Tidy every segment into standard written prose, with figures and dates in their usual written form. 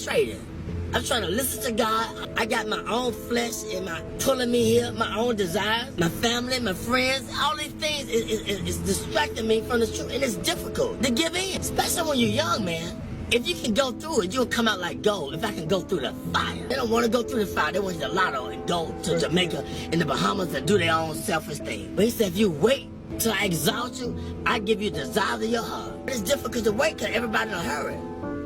frustrated. I'm trying to listen to God. I got my own flesh and my pulling me here, my own desires, my family, my friends. All these things is distracting me from the truth, and it's difficult to give in, especially when you're young, man. If you can go through it, you'll come out like gold. If I can go through the fire. They don't want to go through the fire. They want the lotto and go to Jamaica and the Bahamas and do their own selfish thing. But he said, if you wait till I exalt you, I give you the desires of your heart. It's difficult to wait because everybody's in a hurry.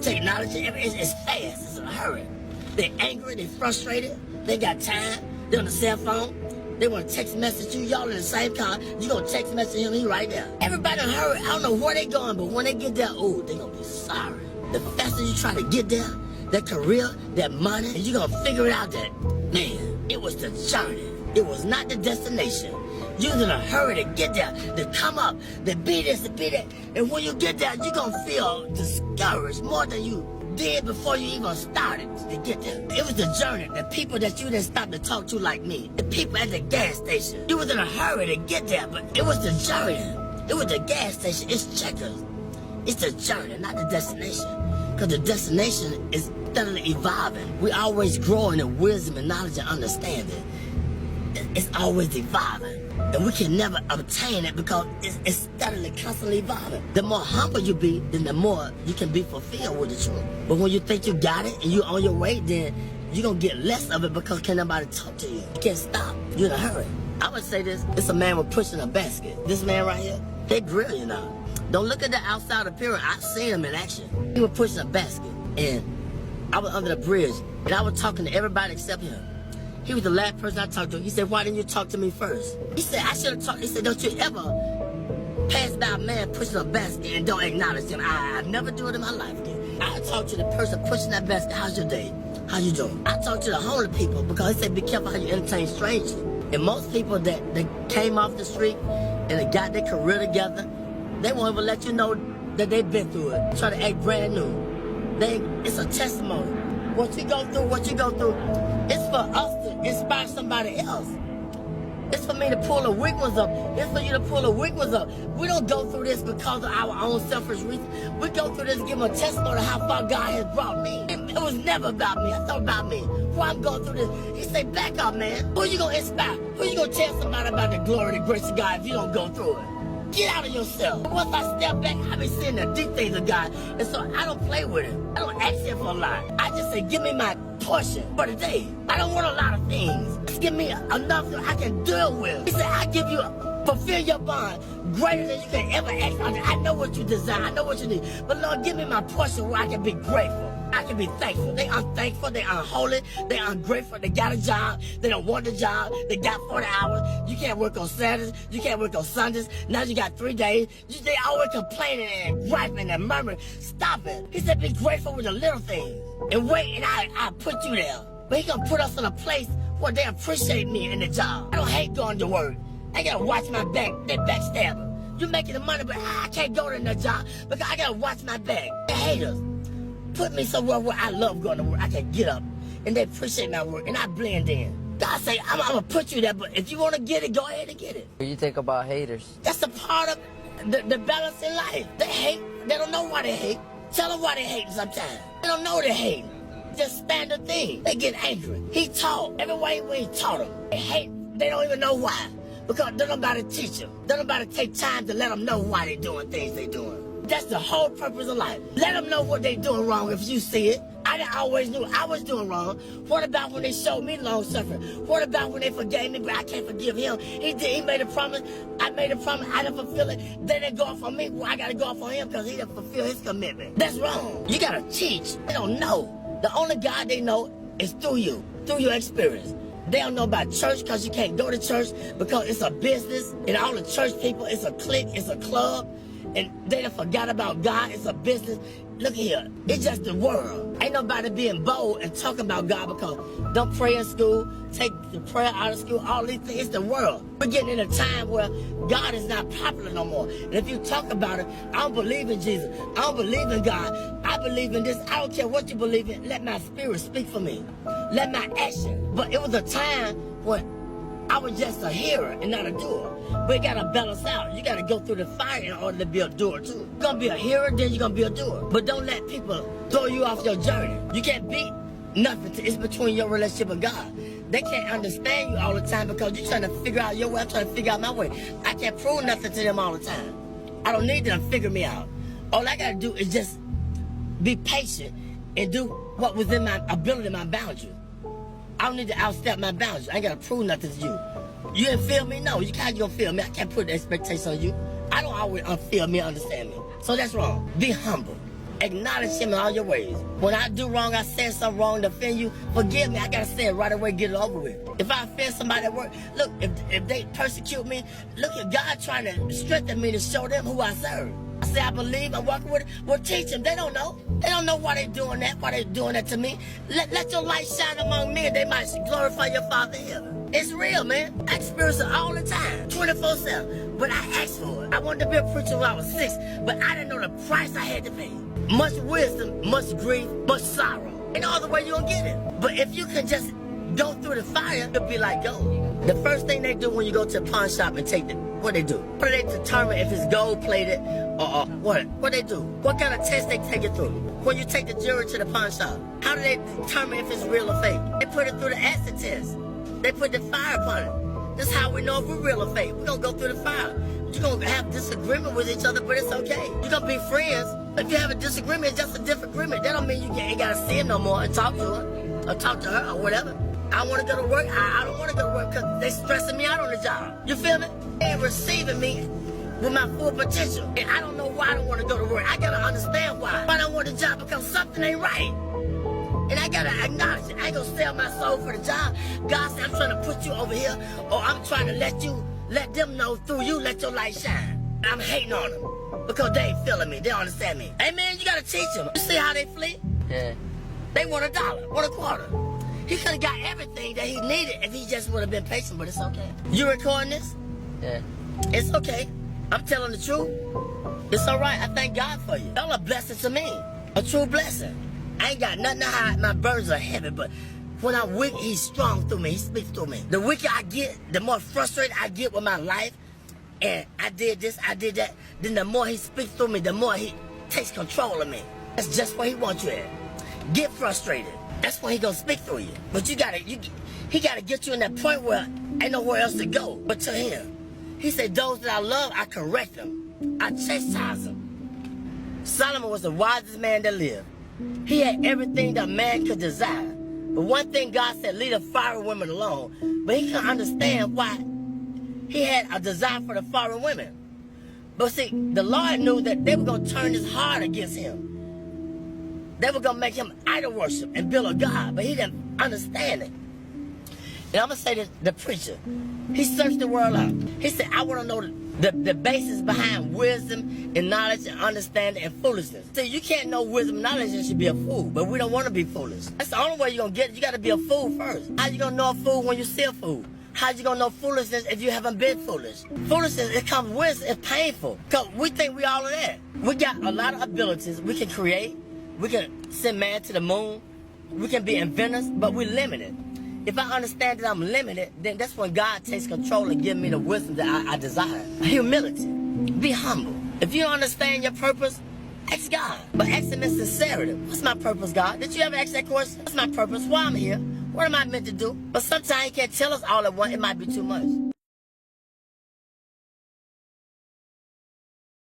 Technology, it's fast, it's in a hurry. They're angry, they're frustrated, they got time, they're on the cell phone, they want to text message you, y'all in the same car, you gonna text message him, he right there. Everybody in a hurry, I don't know where they going, but when they get there, oh, they gonna be sorry. The faster you try to get there, that career, that money, and you gonna figure it out that, man, it was the journey. It was not the destination. You was in a hurry to get there, to come up, to be this, to be that. And when you get there, you gonna feel discouraged more than you did before you even started to get there. It was the journey, the people that you didn't stop to talk to like me, the people at the gas station. You was in a hurry to get there, but it was the journey. It was the gas station, it's checkers. It's the journey, not the destination. Because the destination is steadily evolving. We always growing in wisdom and knowledge and understanding. It's always evolving. And we can never obtain it because it's steadily, constantly evolving. The more humble you be, then the more you can be fulfilled with the truth. But when you think you got it and you're on your way, then you're going to get less of it because can't nobody talk to you. You can't stop. You're in a hurry. I would say this, it's a man with pushing a basket. This man right here, they grill you now. Don't look at the outside appearance. I've seen him in action. He was pushing a basket, and I was under the bridge, and I was talking to everybody except him. He was the last person I talked to. He said, why didn't you talk to me first? He said, I should have talked. He said, don't you ever pass by a man pushing a basket and don't acknowledge him. I've never do it in my life. I talked to the person pushing that basket. How's your day? How you doing? I talked to the homeless people because he said, be careful how you entertain strangers. And most people that came off the street and they got their career together, they won't even let you know that they've been through it. Try to act brand new. It's a testimony. What you go through, it's for us to inspire somebody else. It's for me to pull the weak ones up. It's for you to pull the weak ones up. We don't go through this because of our own selfish reasons. We go through this to give them a testimony of how far God has brought me. It was never about me. I thought about me. Why I'm going through this. He said, back up, man. Who you going to inspire? Who you going to tell somebody about the glory and the grace of God if you don't go through it? Get out of yourself. Once I step back, I be seeing the deep things of God. And so I don't play with it. I don't ask him for a lot. I just say, give me my portion for the day. I don't want a lot of things. Just give me enough that I can deal with. He said, I give you, fulfill your bond greater than you can ever ask. I know what you desire. I know what you need. But Lord, give me my portion where I can be grateful. I can be thankful. They unthankful, they unholy, they ungrateful, they got a job, they don't want the job, they got 40 hours, you can't work on Saturdays, you can't work on Sundays, now you got 3 days, they always complaining and griping and murmuring. Stop it. He said be grateful with the little things and wait and I put you there. But he gonna put us in a place where they appreciate me in the job. I don't hate going to work. I gotta watch my back, they backstabber. You making the money, but I can't go to that job because I gotta watch my back. They hate us. Put me somewhere where I love going to work. I can get up and they appreciate my work and I blend in. God say, I'm gonna put you there, but if you wanna get it, go ahead and get it. What do you think about haters? That's a part of the balance in life. They hate, they don't know why they hate. Tell them why they hate sometimes. They don't know they hate. Just standard thing. They get angry. He taught, every way he taught them. They hate, they don't even know why. Because don't nobody teach them. Don't nobody take time to let them know why they doing things they doing. That's the whole purpose of life. Let them know what they doing wrong if you see it. I always knew I was doing wrong. What about when they showed me long suffering? What about when they forgave me, but I can't forgive him? He made a promise. I made a promise. I didn't fulfill it. Then they go off on me. Well, I got to go off on him because he didn't fulfill his commitment. That's wrong. You got to teach. They don't know. The only God they know is through you, through your experience. They don't know about church because you can't go to church because it's a business. And all the church people, it's a clique, it's a club. And they done forgot about God. It's a business. Look here. It's just the world. Ain't nobody being bold and talking about God because don't pray in school, take the prayer out of school, all these things. It's the world. We're getting in a time where God is not popular no more. And if you talk about it, I don't believe in Jesus. I don't believe in God. I believe in this. I don't care what you believe in. Let my spirit speak for me. Let my action. But it was a time when I was just a hearer and not a doer. But you gotta balance out. You gotta go through the fire in order to be a doer too. You're gonna be a hearer, then you're gonna be a doer. But don't let people throw you off your journey. You can't beat nothing. It's between your relationship with God. They can't understand you all the time because you're trying to figure out your way. I'm trying to figure out my way. I can't prove nothing to them all the time. I don't need them to figure me out. All I gotta do is just be patient and do what was in my ability, my boundary. I don't need to outstep my boundaries. I ain't gotta prove nothing to you. You didn't feel me? No, you can't gonna feel me. I can't put the expectation on you. I don't always feel me, understand me. So that's wrong. Be humble. Acknowledge him in all your ways. When I do wrong, I say something wrong to offend you, forgive me. I gotta say it right away, get it over with. If I offend somebody at work, look, if they persecute me, look at God trying to strengthen me to show them who I serve. I say I believe, I'm walking with it. Well, teach them. They don't know. They don't know why they're doing that, to me. Let your light shine among men. They might glorify your Father in heaven. It's real, man. I experience it all the time, 24/7. But I asked for it. I wanted to be a preacher when I was 6, but I didn't know the price I had to pay. Much wisdom, much grief, much sorrow. Ain't no other way you gonna get it. But if you can just go through the fire, it'll be like gold. The first thing they do when you go to a pawn shop and take what they do? What do they determine if it's gold plated or what? What they do? What kind of test they take it through? When you take the jewelry to the pawn shop, how do they determine if it's real or fake? They put it through the acid test. They put the fire upon it. That's how we know if we're real or fake. We're gonna go through the fire. You're gonna have disagreement with each other, but it's okay. You're gonna be friends. If you have a disagreement, it's just a disagreement. That don't mean you ain't gotta see him no more and talk to her or talk to her or whatever. I want to go to work. I don't want to go to work because they stressing me out on the job. You feel me? They ain't receiving me with my full potential. And I don't know why I don't want to go to work. I got to understand why. I don't want the job because something ain't right. And I got to acknowledge it. I ain't going to sell my soul for the job. God said, I'm trying to put you over here, or I'm trying to let them know through you, let your light shine. I'm hating on them because they ain't feeling me. They don't understand me. Hey, man, you got to teach them. You see how they flee? Yeah. They want $1, want $0.25. He could have got everything that he needed if he just would have been patient, but it's okay. You recording this? Yeah. It's okay. I'm telling the truth. It's all right. I thank God for you. Y'all a blessing to me. A true blessing. I ain't got nothing to hide. My burdens are heavy, but when I'm weak, he's strong through me. He speaks through me. The weaker I get, the more frustrated I get with my life, and I did this, I did that, then the more he speaks through me, the more he takes control of me. That's just where he wants you at. Get frustrated. That's when he gonna speak through you. But he gotta get you in that point where ain't nowhere else to go but to him. He said, those that I love, I correct them. I chastise them. Solomon was the wisest man that lived. He had everything that man could desire. But one thing God said, leave the foreign women alone. But he couldn't understand why he had a desire for the foreign women. But see, the Lord knew that they were gonna turn his heart against him. They were going to make him idol worship and build a God, but he didn't understand it. And I'm going to say this, the preacher, he searched the world out. He said, I want to know the basis behind wisdom and knowledge and understanding and foolishness. See, you can't know wisdom and knowledge and should be a fool, but we don't want to be foolish. That's the only way you're going to get it. You got to be a fool first. How you going to know a fool when you see a fool? How you going to know foolishness if you haven't been foolish? Foolishness, it comes with, it's painful. Because we think we all of that. We got a lot of abilities. We can create. We can send man to the moon. We can be inventors, but we're limited. If I understand that I'm limited, then that's when God takes control and gives me the wisdom that I desire. Humility. Be humble. If you don't understand your purpose, ask God. But ask him in sincerity. What's my purpose, God? Did you ever ask that question? What's my purpose? Why I'm here? What am I meant to do? But sometimes he can't tell us all at once. It might be too much.